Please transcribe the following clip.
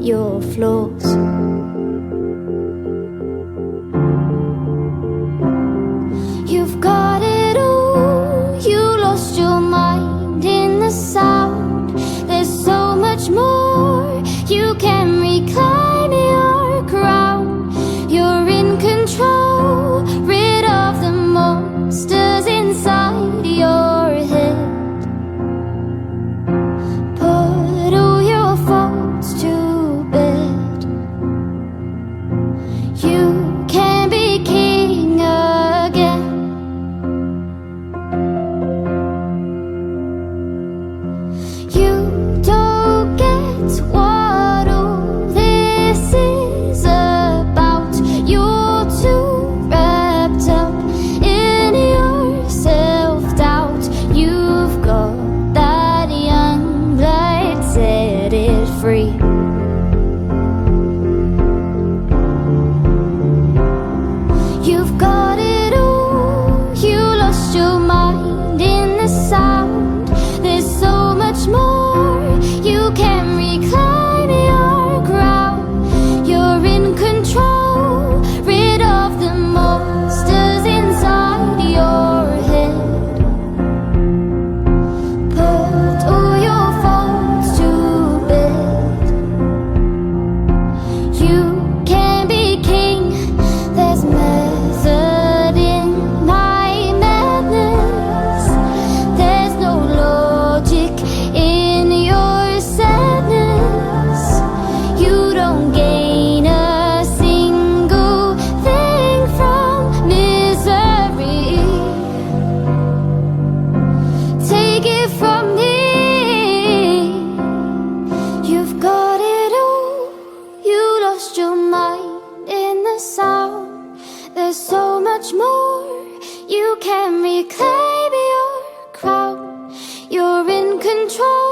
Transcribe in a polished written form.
your flaws. You've got it all, you lost your mind in the sound. There's so much more, you can reclaim your crown. You're in control, rid of the monsters inside your head. Put all your faults to bed. You can be king again. You don't get what all this is about. You're too wrapped up in your self-doubt. You've got that young blood, set it free. You've got it all, you lost your mind in the sound. There's so much more, you can reclaim your crown. You're in control, rid of the monsters inside your head. Put all your faults to bed. You can be king, there's method in my madness. There's no logic in your sadness. You don't gain a single thing from misery. Take it from me. You've got it all, you lost your mind in the sound. There's so much more, you can reclaim your crown. You're in control,